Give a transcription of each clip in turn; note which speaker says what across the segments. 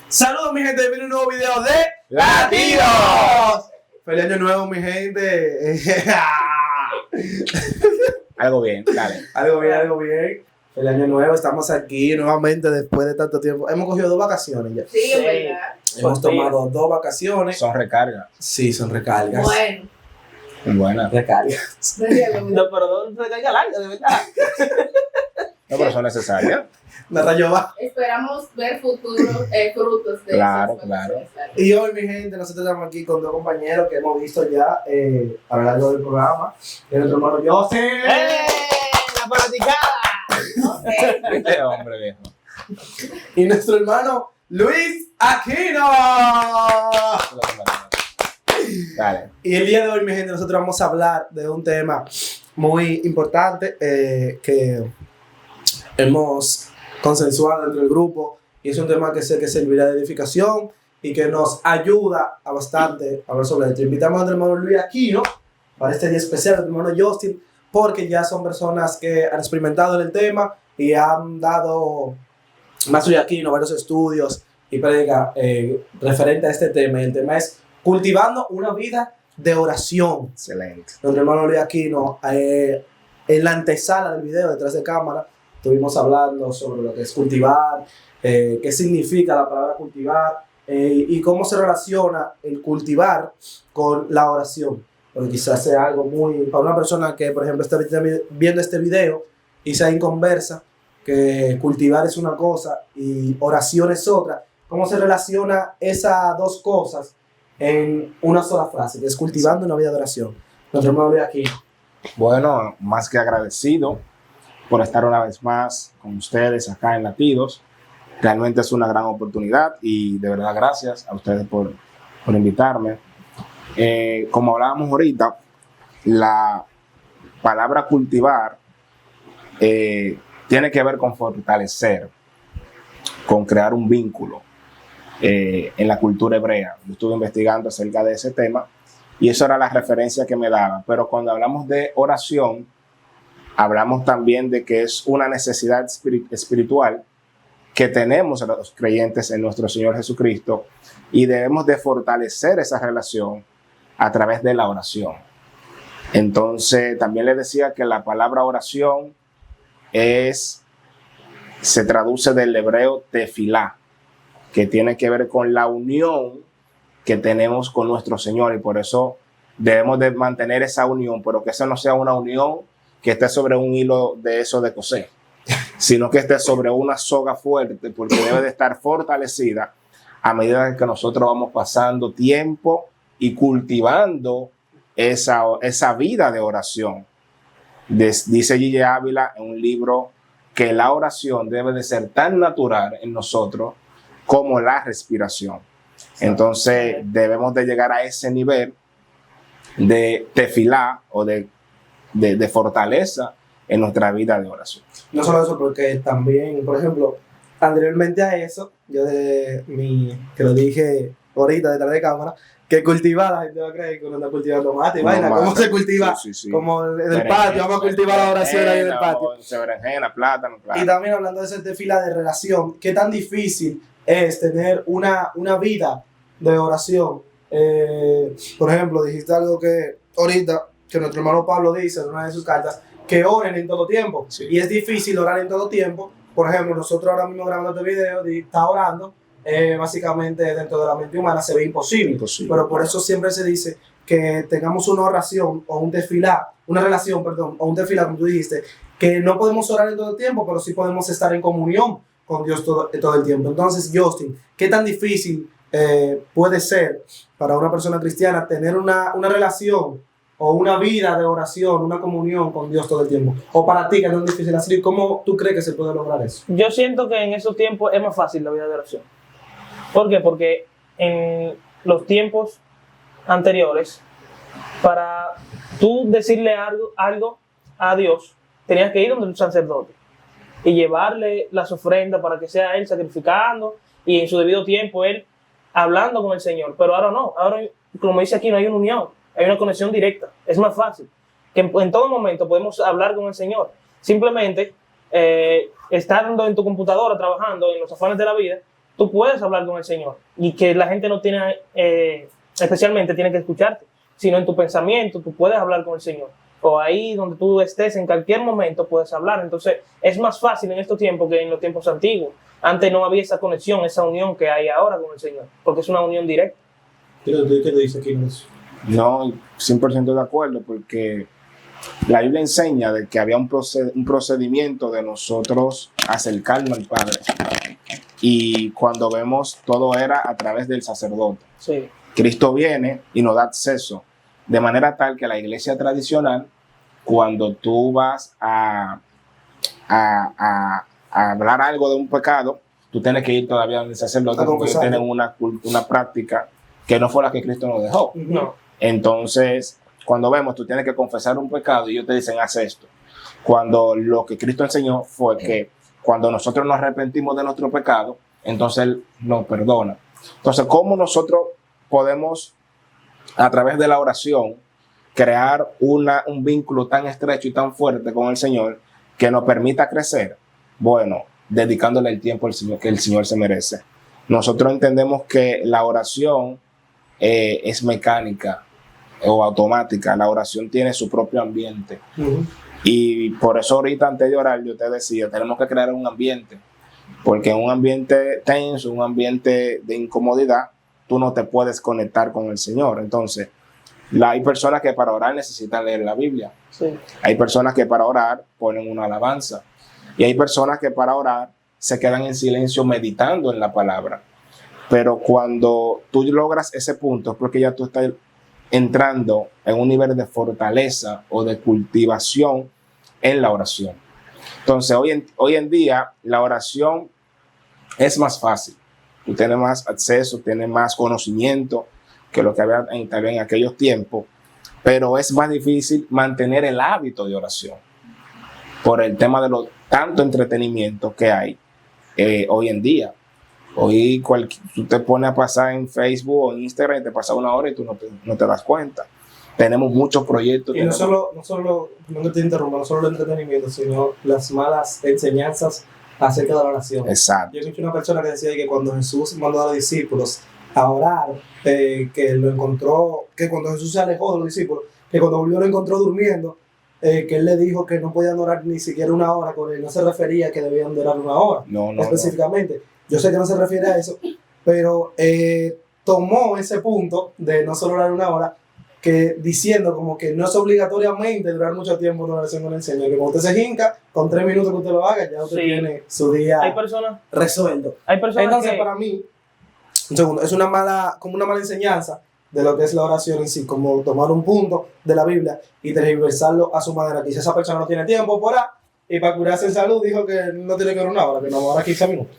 Speaker 1: Saludos mi gente, viene un nuevo video de Latidos. Feliz año nuevo mi gente.
Speaker 2: Algo bien, dale.
Speaker 1: Algo bien. Feliz año nuevo, estamos aquí nuevamente después de tanto tiempo. Hemos cogido 2 vacaciones ya.
Speaker 3: Sí, es verdad.
Speaker 1: Hemos tomado 2 vacaciones.
Speaker 2: Son recargas.
Speaker 1: Sí, son recargas.
Speaker 3: Bueno.
Speaker 2: Buenas.
Speaker 1: Recargas.
Speaker 3: No, pero no recarga larga, de verdad.
Speaker 2: No, pero son necesarias.
Speaker 1: Me rayó bajo.
Speaker 3: Esperamos ver futuros frutos de
Speaker 2: Claro,
Speaker 3: esas
Speaker 2: claro.
Speaker 3: vacaciones.
Speaker 1: Y hoy mi gente, nosotros estamos aquí con 2 compañeros que hemos visto ya a lo largo del programa. Y nuestro hermano José.
Speaker 2: ¡La fanaticada! Este hombre viejo.
Speaker 1: Y nuestro hermano Luis Aquino.
Speaker 2: Dale.
Speaker 1: Y el día de hoy, mi gente, nosotros vamos a hablar de un tema muy importante que hemos consensuado dentro del grupo, y es un tema que sé que servirá de edificación y que nos ayuda a bastante a hablar sobre esto. Invitamos a nuestro hermano Luis Aquino para este día especial, a nuestro hermano Justin, porque ya son personas que han experimentado en el tema y han dado más Luis Aquino varios estudios y prédica referente a este tema, y el tema es cultivando una vida de oración.
Speaker 2: Excelente.
Speaker 1: Nuestro hermano Luis Aquino, en la antesala del video, detrás de cámara, estuvimos hablando sobre lo que es cultivar, qué significa la palabra cultivar y cómo se relaciona el cultivar con la oración. Porque quizás sea algo muy, para una persona que, por ejemplo, está viendo este video y sea inconversa, que cultivar es una cosa y oración es otra. ¿Cómo se relaciona esas 2 cosas en una sola frase, que es cultivando una vida de oración? Nuestro hermano Luis Aquino.
Speaker 2: Bueno, más que agradecido por estar una vez más con ustedes acá en Latidos. Realmente es una gran oportunidad y de verdad gracias a ustedes por invitarme. Como hablábamos ahorita, la palabra cultivar tiene que ver con fortalecer, con crear un vínculo en la cultura hebrea. Yo estuve investigando acerca de ese tema y eso era la referencia que me daba. Pero cuando hablamos de oración, hablamos también de que es una necesidad espiritual que tenemos los creyentes en nuestro Señor Jesucristo y debemos de fortalecer esa relación a través de la oración. Entonces, también les decía que la palabra oración se traduce del hebreo tefilá, que tiene que ver con la unión que tenemos con nuestro Señor, y por eso debemos de mantener esa unión, pero que esa no sea una unión que esté sobre un hilo de eso de coser, sino que esté sobre una soga fuerte, porque debe de estar fortalecida a medida que nosotros vamos pasando tiempo y cultivando esa vida de oración. Dice Gille Ávila en un libro que la oración debe de ser tan natural en nosotros como la respiración. Entonces debemos de llegar a ese nivel de tefilá o de fortaleza en nuestra vida de oración.
Speaker 1: No solo eso, porque también, por ejemplo, anteriormente a eso, que lo dije ahorita detrás de cámara, que cultivar, la gente va a creer que uno anda cultivando mate y vaina. ¿Cómo se cultiva?
Speaker 2: Sí.
Speaker 1: Como en el patio, vamos a cultivar la oración ahí en el patio.
Speaker 2: Berenjena, plátano, claro.
Speaker 1: Y también hablando de ese tefila de relación, qué tan difícil es tener una vida de oración. Por ejemplo, dijiste algo que ahorita, que nuestro hermano Pablo dice en una de sus cartas, que oren en todo tiempo.
Speaker 2: Sí.
Speaker 1: Y es difícil orar en todo tiempo. Por ejemplo, nosotros ahora mismo grabando este video, está orando, básicamente dentro de la mente humana se ve imposible. Pero por eso siempre se dice que tengamos una oración o un tefilá, una relación, perdón, o un tefilá, como tú dijiste, que no podemos orar en todo el tiempo, pero sí podemos estar en comunión con Dios todo el tiempo. Entonces, Justin, ¿qué tan difícil puede ser para una persona cristiana tener una relación o una vida de oración, una comunión con Dios todo el tiempo? O para ti, que es tan difícil hacer, ¿cómo tú crees que se puede lograr eso?
Speaker 4: Yo siento que en esos tiempos es más fácil la vida de oración. ¿Por qué? Porque en los tiempos anteriores, para tú decirle algo a Dios, tenías que ir donde un sacerdote y llevarle las ofrendas para que sea él sacrificando y en su debido tiempo él hablando con el Señor. Pero ahora no, ahora, como dice aquí, no hay una unión. hay una conexión directa, es más fácil, que en todo momento podemos hablar con el Señor. Simplemente estando en tu computadora, trabajando en los afanes de la vida, tú puedes hablar con el Señor y que la gente no tiene, especialmente tiene que escucharte, sino en tu pensamiento tú puedes hablar con el Señor. O ahí donde tú estés, en cualquier momento puedes hablar. Entonces es más fácil en estos tiempos que en los tiempos antiguos. Antes no había esa conexión, esa unión que hay ahora con el Señor, porque es una unión directa.
Speaker 1: ¿Qué te dice aquí, Luis?
Speaker 2: No, 100% de acuerdo, porque la Biblia enseña de que había un procedimiento de nosotros acercarnos al Padre. Y cuando vemos, todo era a través del sacerdote.
Speaker 4: Sí.
Speaker 2: Cristo viene y nos da acceso, de manera tal que la iglesia tradicional, cuando tú vas a hablar algo de un pecado, tú tienes que ir todavía al sacerdote porque ellos tienen una práctica que no fue la que Cristo nos dejó.
Speaker 4: No.
Speaker 2: Entonces, cuando vemos, tú tienes que confesar un pecado y ellos te dicen, haz esto. Cuando lo que Cristo enseñó fue que cuando nosotros nos arrepentimos de nuestro pecado, entonces Él nos perdona. Entonces, ¿cómo nosotros podemos, a través de la oración, crear un vínculo tan estrecho y tan fuerte con el Señor que nos permita crecer? Bueno, dedicándole el tiempo al Señor, que el Señor se merece. Nosotros entendemos que la oración es mecánica o automática. La oración tiene su propio ambiente. Y por eso ahorita, antes de orar, yo te decía, tenemos que crear un ambiente. Porque en un ambiente tenso, un ambiente de incomodidad, tú no te puedes conectar con el Señor. Entonces, hay personas que para orar necesitan leer la Biblia.
Speaker 4: Sí.
Speaker 2: Hay personas que para orar ponen una alabanza. Y hay personas que para orar se quedan en silencio meditando en la palabra. Pero cuando tú logras ese punto, es porque ya tú estás entrando en un nivel de fortaleza o de cultivación en la oración. Entonces, hoy en día, la oración es más fácil. Tú tienes más acceso, tienes más conocimiento que lo que había en aquellos tiempos, pero es más difícil mantener el hábito de oración por el tema de tanto entretenimiento que hay hoy en día. Hoy tú te pones a pasar en Facebook o en Instagram y te pasa una hora y tú no te das cuenta. Tenemos muchos proyectos.
Speaker 1: Y no solo, no te interrumpa, no solo el entretenimiento, sino las malas enseñanzas acerca de la oración.
Speaker 2: Exacto.
Speaker 1: Yo escuché una persona que decía que cuando Jesús mandó a los discípulos a orar, que lo encontró, que cuando Jesús se alejó de los discípulos, que cuando volvió lo encontró durmiendo, que él le dijo que no podían orar ni siquiera una hora con él. No se refería a que debían de orar una hora específicamente. No. Yo sé que no se refiere a eso, pero tomó ese punto de no solo orar una hora, que diciendo como que no es obligatoriamente durar mucho tiempo en oración con el Señor, que cuando usted se hinca, con 3 minutos que usted lo haga, ya usted tiene su día resuelto.
Speaker 4: Hay personas
Speaker 1: Entonces,
Speaker 4: que...
Speaker 1: para mí, un segundo, es una mala enseñanza de lo que es la oración en sí, como tomar un punto de la Biblia y tergiversarlo a su manera. Quizás esa persona no tiene tiempo por ahí, y para curarse en salud dijo que no tiene que orar una hora, que no va a orar 15 minutos.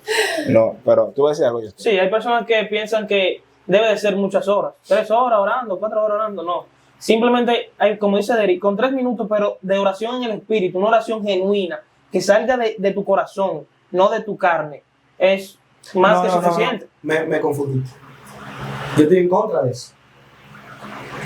Speaker 2: No, pero tú vas a decir algo.
Speaker 4: Sí, hay personas que piensan que debe de ser muchas horas, 3 horas orando, 4 horas orando, no. Simplemente, hay, como dice Derek, con 3 minutos, pero de oración en el espíritu, una oración genuina, que salga de tu corazón, no de tu carne, es más que suficiente.
Speaker 1: No. Me confundí. Yo estoy en contra de eso.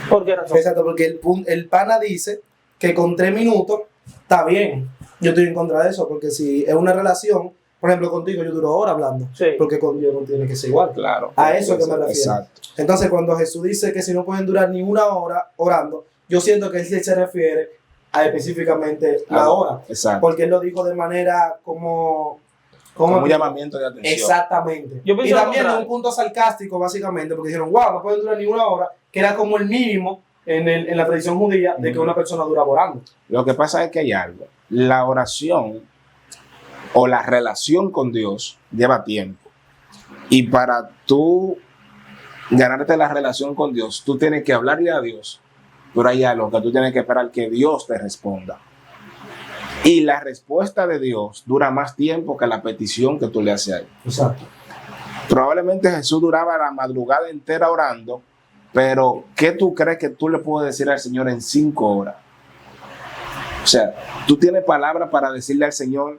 Speaker 4: ¿Por qué razón?
Speaker 1: Exacto, porque el pana dice que con 3 minutos está bien. Yo estoy en contra de eso, porque si es una relación, por ejemplo, contigo yo duro horas hablando,
Speaker 4: sí,
Speaker 1: porque con Dios no tiene que ser igual.
Speaker 2: Claro.
Speaker 1: A eso que me refiero.
Speaker 2: Exacto.
Speaker 1: Entonces, cuando Jesús dice que si no pueden durar ni una hora orando, yo siento que él se refiere a específicamente la hora.
Speaker 2: Exacto.
Speaker 1: Porque él lo dijo de manera como
Speaker 2: un llamamiento de atención.
Speaker 1: Exactamente.
Speaker 4: Y
Speaker 1: también de un punto sarcástico, básicamente, porque dijeron, wow, no pueden durar ni una hora, que era como el mínimo en la tradición judía de que una persona duraba orando.
Speaker 2: Lo que pasa es que hay algo. La oración o la relación con Dios lleva tiempo. Y para tú ganarte la relación con Dios, tú tienes que hablarle a Dios, pero hay algo que tú tienes que esperar que Dios te responda. Y la respuesta de Dios dura más tiempo que la petición que tú le haces a él.
Speaker 1: Exacto.
Speaker 2: Probablemente Jesús duraba la madrugada entera orando, pero ¿qué tú crees que tú le puedes decir al Señor en 5 horas? O sea, tú tienes palabras para decirle al Señor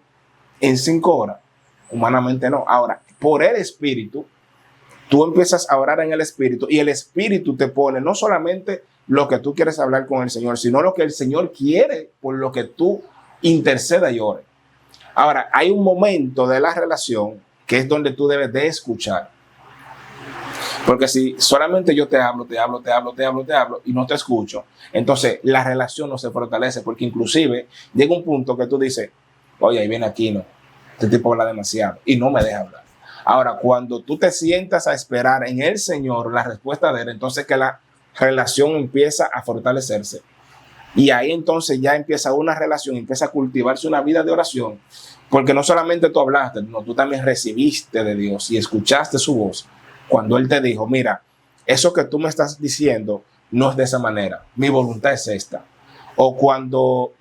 Speaker 2: en 5 horas. Humanamente no. Ahora, por el Espíritu, tú empiezas a orar en el Espíritu y el Espíritu te pone no solamente lo que tú quieres hablar con el Señor, sino lo que el Señor quiere por lo que tú intercedas y ores. Ahora, hay un momento de la relación que es donde tú debes de escuchar. Porque si solamente yo te hablo y no te escucho, entonces la relación no se fortalece, porque inclusive llega un punto que tú dices, oye, ahí viene Aquino, este tipo habla demasiado y no me deja hablar. Ahora, cuando tú te sientas a esperar en el Señor la respuesta de Él, entonces que la relación empieza a fortalecerse. Y ahí entonces ya empieza una relación, empieza a cultivarse una vida de oración, porque no solamente tú hablaste, no, tú también recibiste de Dios y escuchaste su voz. Cuando Él te dijo, mira, eso que tú me estás diciendo no es de esa manera, mi voluntad es esta. O cuando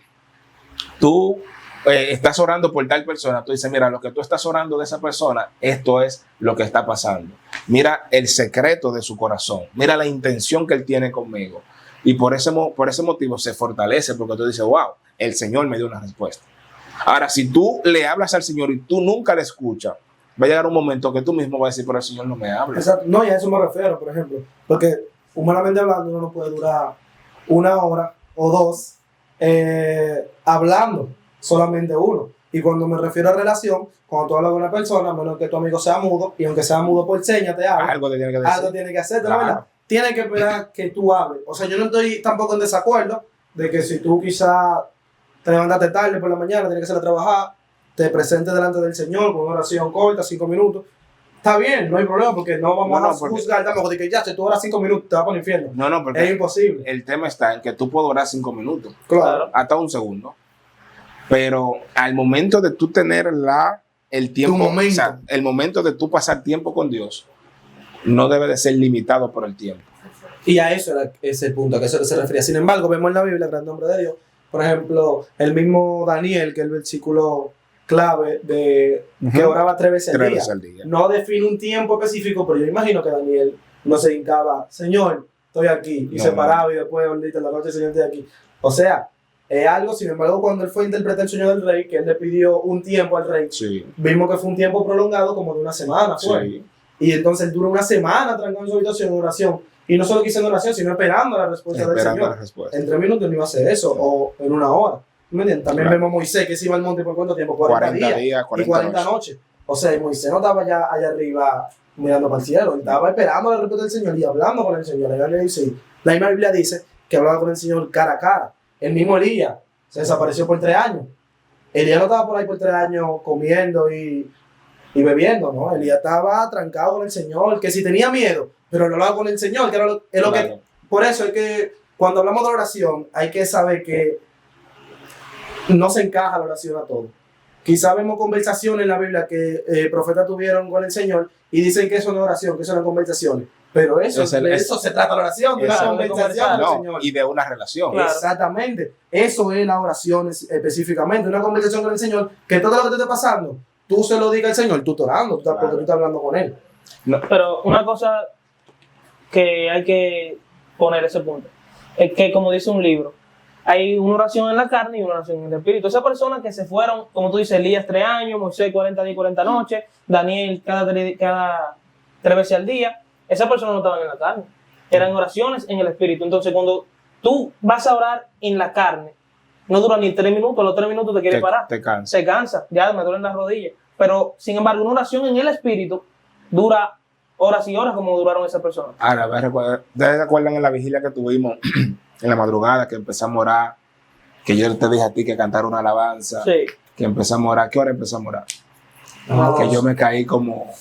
Speaker 2: tú estás orando por tal persona, tú dices, mira, lo que tú estás orando de esa persona, esto es lo que está pasando. Mira el secreto de su corazón, mira la intención que Él tiene conmigo. Y por ese motivo se fortalece, porque tú dices, wow, el Señor me dio una respuesta. Ahora, si tú le hablas al Señor y tú nunca le escuchas, va a llegar un momento que tú mismo vas a decir, pero el Señor no me habla.
Speaker 1: Exacto. No, y a eso me refiero, por ejemplo. Porque humanamente hablando, uno no puede durar 1 hora o 2 hablando, solamente uno. Y cuando me refiero a relación, cuando tú hablas con una persona, a menos que tu amigo sea mudo, y aunque sea mudo por señas, te habla.
Speaker 2: Algo te tiene que decir.
Speaker 1: Algo tiene que hacer,
Speaker 2: Claro.
Speaker 1: ¿no? ¿Verdad? Tiene que esperar que tú hables. O sea, yo no estoy tampoco en desacuerdo de que si tú quizás te levantaste tarde por la mañana, tienes que salir a trabajar, te presentes delante del Señor con una oración corta, 5 minutos. Está bien, no hay problema, porque no vamos a juzgar tampoco de que ya, si tú oras 5 minutos, te vas para el infierno.
Speaker 2: No, porque
Speaker 1: es imposible.
Speaker 2: El tema está en que tú puedes orar 5 minutos,
Speaker 1: Claro.
Speaker 2: hasta 1 segundo. Pero al momento de tú tener el tiempo,
Speaker 1: momento.
Speaker 2: o sea, el momento de tú pasar tiempo con Dios, no debe de ser limitado por el tiempo.
Speaker 1: Y a eso es el punto a que eso se refería. Sin embargo, vemos en la Biblia, gran nombre de Dios, por ejemplo, el mismo Daniel, que es el versículo clave de que oraba 3 veces al día. No define un tiempo específico, pero yo imagino que Daniel no se hincaba, Señor, estoy aquí, y se paraba y después, ahorita en la noche, Señor, estoy aquí. O sea, es algo. Sin embargo, cuando él fue a interpretar el sueño del rey, que él le pidió un tiempo al rey,
Speaker 2: sí,
Speaker 1: vimos que fue un tiempo prolongado, como de 1 semana.
Speaker 2: Sí.
Speaker 1: Y entonces él duró 1 semana trancado en su habitación en oración. Y no solo que hizo en oración, sino esperando la respuesta del Señor. En 3 minutos no iba a hacer eso, o en 1 hora. ¿Me entiendes? También vemos a Moisés que se iba al monte por cuánto tiempo, 40 días 40 noches. O sea, Moisés no estaba ya allá arriba mirando para el cielo, él estaba esperando la respuesta del Señor y hablando con el Señor. La misma Biblia dice que hablaba con el Señor cara a cara. El mismo Elías se desapareció por 3 años. Elías no estaba por ahí por 3 años comiendo y bebiendo, ¿no? Elías estaba trancado con el Señor, que si tenía miedo, pero no lo hago con el Señor, que era lo claro. Que, por eso es que cuando hablamos de oración hay que saber que no se encaja la oración a todo. Quizá vemos conversaciones en la Biblia que profetas tuvieron con el Señor y dicen que eso no es oración, que eso eran conversaciones. Pero de eso se trata la oración, de una conversación
Speaker 2: no,
Speaker 1: Señor.
Speaker 2: Y de una relación.
Speaker 1: Claro. Exactamente. Eso es la oración específicamente, una conversación con el Señor, que todo lo que te esté pasando, tú se lo digas al Señor, tú estás orando, porque tú estás hablando con Él.
Speaker 4: No. Pero una cosa que hay que poner ese punto es que, como dice un libro, hay una oración en la carne y una oración en el espíritu. Esas personas que se fueron, como tú dices, Elías 3 años, Moisés 40 días y 40 noches, Daniel cada 3 veces al día, esas personas no estaban en la carne, eran oraciones en el espíritu. Entonces, cuando tú vas a orar en la carne, no dura ni 3 minutos, a los 3 minutos te quieres parar.
Speaker 2: Te cansa.
Speaker 4: Se cansa, ya me duelen las rodillas. Pero, sin embargo, una oración en el espíritu dura horas y horas como duraron esas personas.
Speaker 2: Ahora, ¿ustedes recuerdan en la vigilia que tuvimos en la madrugada, que empezamos a orar, que yo te dije a ti que cantar una alabanza,
Speaker 4: sí,
Speaker 2: que empezamos a orar? ¿Qué hora empezamos a orar? Que yo me caí como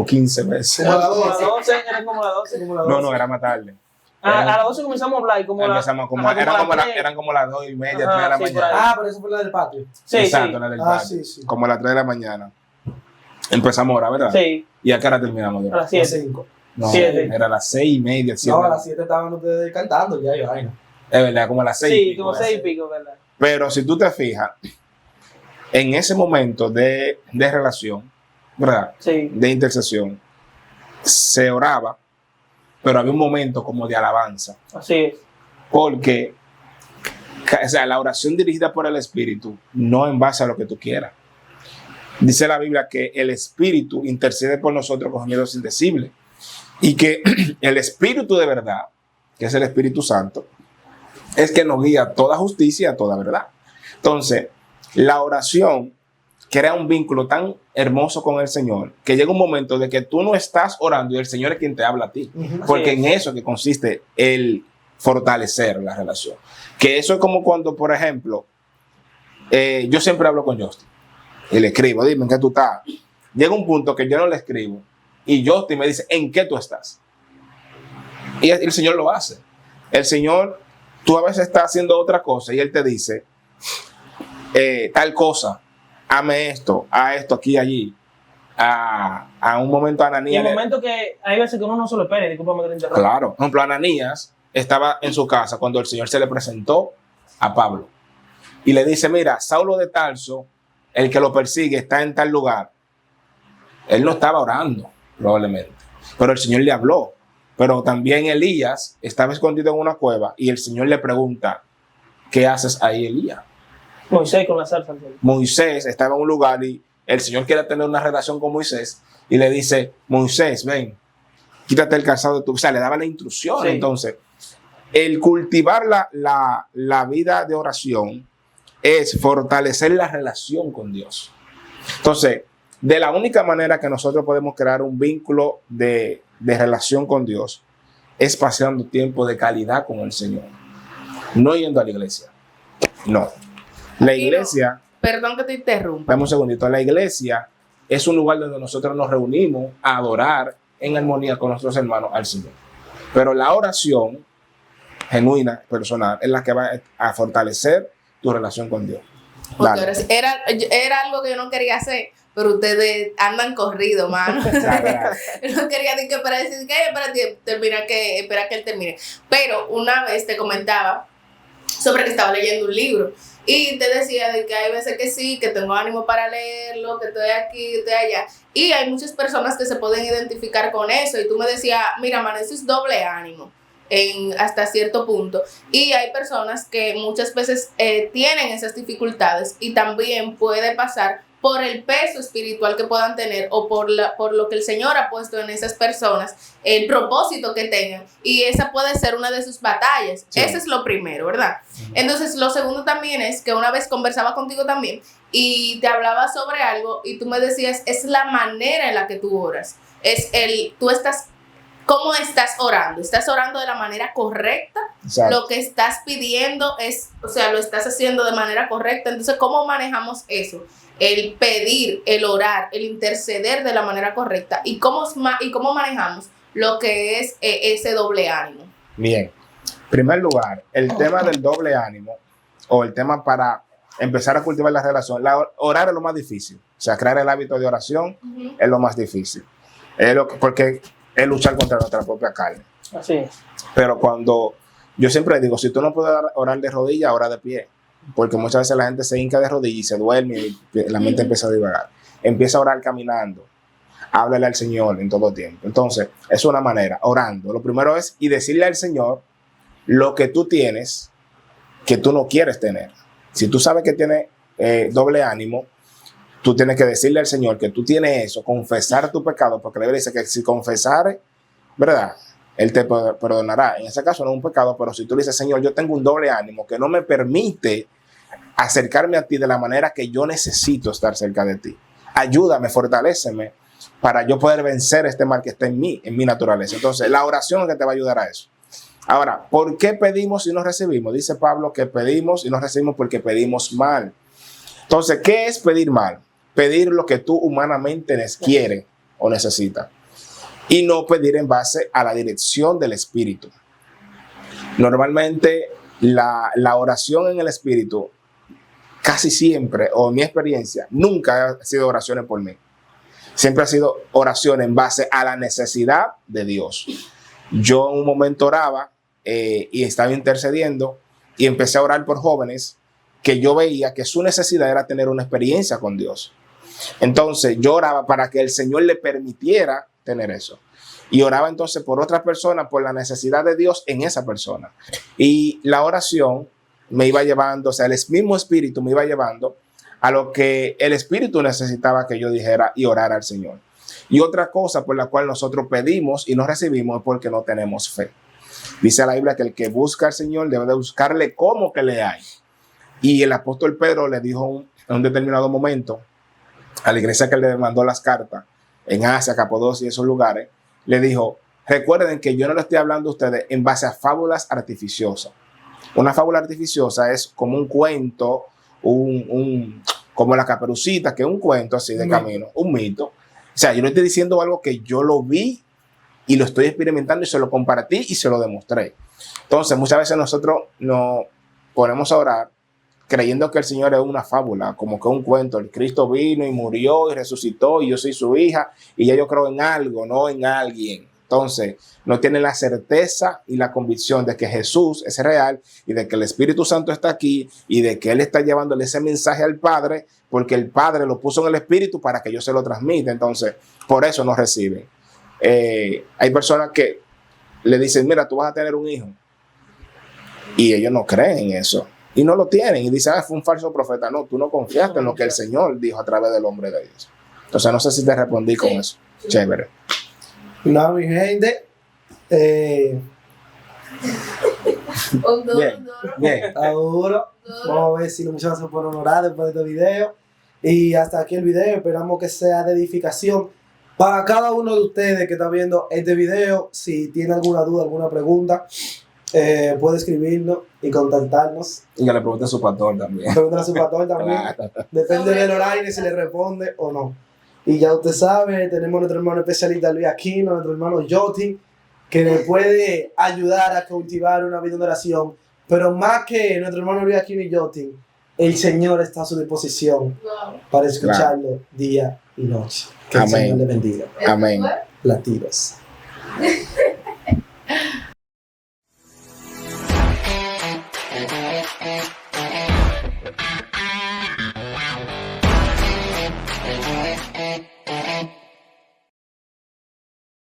Speaker 2: 15 veces.
Speaker 1: Como a las
Speaker 4: 12, eran como las 12.
Speaker 2: No, era más tarde.
Speaker 4: A las 12 comenzamos a hablar y
Speaker 2: eran como las 2:30, 3 de la mañana.
Speaker 1: Pero eso fue la del patio.
Speaker 4: Sí,
Speaker 2: exacto, la del patio.
Speaker 1: Sí.
Speaker 2: Como a las 3 de la mañana. Empezamos a orar, ¿verdad?
Speaker 4: Sí.
Speaker 2: ¿Y a qué hora terminamos?
Speaker 4: A las 7.
Speaker 2: No,
Speaker 4: 7.
Speaker 2: era a las 6:30, 7.
Speaker 1: No, a las 7 estaban ustedes cantando ya y vaina.
Speaker 2: Es verdad, como a las 6.
Speaker 4: Sí, como 6 y pico, ¿verdad?
Speaker 2: Pero si tú te fijas, en ese momento de relación, ¿verdad?
Speaker 4: Sí.
Speaker 2: De intercesión, se oraba, pero había un momento como de alabanza.
Speaker 4: Así es.
Speaker 2: Porque, o sea, la oración dirigida por el Espíritu, no en base a lo que tú quieras. Dice la Biblia que el Espíritu intercede por nosotros con gemidos indecibles. Y que el Espíritu de verdad, que es el Espíritu Santo, es que nos guía a toda justicia y a toda verdad. Entonces, la oración crea un vínculo tan hermoso con el Señor que llega un momento de que tú no estás orando y el Señor es quien te habla a ti. Porque en eso que consiste el fortalecer la relación. Que eso es como cuando, por ejemplo, yo siempre hablo con Justin y le escribo, dime en qué tú estás. Llega un punto que yo no le escribo y Justin me dice, ¿en qué tú estás? Y el Señor lo hace. El Señor, tú a veces estás haciendo otra cosa y Él te dice, tal cosa, hame esto, a esto, aquí y allí. A un momento
Speaker 4: Y
Speaker 2: Ananías.
Speaker 4: el momento que hay veces que uno no se lo espera, discúlpame que te interrumpa.
Speaker 2: Claro, por ejemplo, Ananías estaba en su casa cuando el Señor se le presentó a Pablo y le dice, mira, Saulo de Tarso, el que lo persigue, está en tal lugar. Él no estaba orando, probablemente, pero el Señor le habló. Pero también Elías estaba escondido en una cueva y el Señor le pregunta, ¿qué haces ahí, Elías?
Speaker 4: Moisés con la zarza.
Speaker 2: Moisés estaba en un lugar y el Señor quiere tener una relación con Moisés y le dice, Moisés, ven, quítate el calzado de tu... O sea, le daba la instrucción.
Speaker 4: Sí.
Speaker 2: Entonces, el cultivar la vida de oración es fortalecer la relación con Dios. Entonces, de la única manera que nosotros podemos crear un vínculo de relación con Dios es pasando tiempo de calidad con el Señor. No yendo a la iglesia. No. La iglesia...
Speaker 3: Perdón que te interrumpa.
Speaker 2: Dame un segundito. La iglesia es un lugar donde nosotros nos reunimos a adorar en armonía con nuestros hermanos al Señor. Pero la oración genuina, personal, es la que va a fortalecer tu relación con Dios.
Speaker 3: Porque ahora sí, era algo que yo no quería hacer, pero ustedes andan corrido, mano. Yo no quería decir que para decir que espera que él termine. Pero una vez te comentaba sobre que estaba leyendo un libro y te decía de que hay veces que sí, que tengo ánimo para leerlo, que estoy aquí, estoy allá. Y hay muchas personas que se pueden identificar con eso. Y tú me decías, mira, man, eso es doble ánimo. Hasta cierto punto, y hay personas que muchas veces tienen esas dificultades y también puede pasar por el peso espiritual que puedan tener o por lo que el Señor ha puesto en esas personas, el propósito que tengan, y esa puede ser una de sus batallas. Sí. Ese es lo primero, ¿verdad? Entonces lo segundo también es que una vez conversaba contigo también y te hablaba sobre algo y tú me decías, es la manera en la que tú oras, ¿cómo estás orando? ¿Estás orando de la manera correcta? Exacto. Lo que estás pidiendo lo estás haciendo de manera correcta. Entonces, ¿cómo manejamos eso? El pedir, el orar, el interceder de la manera correcta. ¿Y cómo manejamos lo que es ese doble ánimo?
Speaker 2: Bien. En primer lugar, el tema del doble ánimo o el tema para empezar a cultivar la relación. Orar es lo más difícil. O sea, crear el hábito de oración es lo más difícil. Porque es luchar contra nuestra propia carne.
Speaker 4: Así es.
Speaker 2: Pero cuando, yo siempre digo, si tú no puedes orar de rodillas, ora de pie. Porque muchas veces la gente se hinca de rodillas y se duerme y la mente empieza a divagar. Empieza a orar caminando. Háblale al Señor en todo tiempo. Entonces, es una manera, orando. Lo primero es y decirle al Señor lo que tú tienes que tú no quieres tener. Si tú sabes que tienes doble ánimo, tú tienes que decirle al Señor que tú tienes eso, confesar tu pecado, porque la Biblia dice que si confesares, ¿verdad? Él te perdonará. En ese caso no es un pecado, pero si tú le dices, Señor, yo tengo un doble ánimo que no me permite acercarme a ti de la manera que yo necesito estar cerca de ti. Ayúdame, fortaléceme para yo poder vencer este mal que está en mí, en mi naturaleza. Entonces, la oración es que te va a ayudar a eso. Ahora, ¿por qué pedimos y no recibimos? Dice Pablo que pedimos y no recibimos porque pedimos mal. Entonces, ¿qué es pedir mal? Pedir lo que tú humanamente quieres o necesitas y no pedir en base a la dirección del Espíritu. Normalmente la oración en el Espíritu casi siempre, o en mi experiencia, nunca ha sido oraciones por mí. Siempre ha sido oración en base a la necesidad de Dios. Yo en un momento oraba y estaba intercediendo y empecé a orar por jóvenes que yo veía que su necesidad era tener una experiencia con Dios. Entonces yo oraba para que el Señor le permitiera tener eso. Y oraba entonces por otra persona, por la necesidad de Dios en esa persona. Y la oración me iba llevando, o sea, el mismo Espíritu me iba llevando a lo que el Espíritu necesitaba que yo dijera y orara al Señor. Y otra cosa por la cual nosotros pedimos y no recibimos es porque no tenemos fe. Dice la Biblia que el que busca al Señor debe de buscarle como que le hay. Y el apóstol Pedro le dijo en un determinado momento a la iglesia que le mandó las cartas en Asia, Capadocia y esos lugares, le dijo: recuerden que yo no le estoy hablando a ustedes en base a fábulas artificiosas. Una fábula artificiosa es como un cuento, como la Caperucita, que es un cuento así de camino, un mito. O sea, yo le estoy diciendo algo que yo lo vi y lo estoy experimentando y se lo compartí y se lo demostré. Entonces, muchas veces nosotros nos ponemos a orar creyendo que el Señor es una fábula, como que un cuento. El Cristo vino y murió y resucitó y yo soy su hija y ya yo creo en algo, no en alguien. Entonces, no tienen la certeza y la convicción de que Jesús es real y de que el Espíritu Santo está aquí y de que Él está llevándole ese mensaje al Padre porque el Padre lo puso en el Espíritu para que yo se lo transmita. Entonces, por eso no reciben. Hay personas que le dicen: mira, tú vas a tener un hijo. Y ellos no creen en eso. Y no lo tienen. Y dicen: fue un falso profeta. No, tú no confiaste en lo que el Señor dijo a través del hombre de Dios. Entonces, no sé si te respondí con eso. Chévere.
Speaker 1: No, mi gente.
Speaker 2: Bien.
Speaker 1: Está duro. Vamos a ver si los muchachos se pueden honorar después de este video. Y hasta aquí el video. Esperamos que sea de edificación para cada uno de ustedes que está viendo este video. Si tiene alguna duda, alguna pregunta, puede escribirnos y contactarnos.
Speaker 2: Y que le pregunte a su pastor también.
Speaker 1: Preguntar a su pastor también.
Speaker 2: Claro.
Speaker 1: Depende del horario si le responde o no. Y ya usted sabe, tenemos nuestro hermano especialista Luis Aquino, nuestro hermano Yoti, que le puede ayudar a cultivar una vida de oración. Pero más que nuestro hermano Luis Aquino y Yoti, el Señor está a su disposición para escucharlo día y noche. Que el Señor le bendiga.
Speaker 2: Amén.
Speaker 1: Latidos.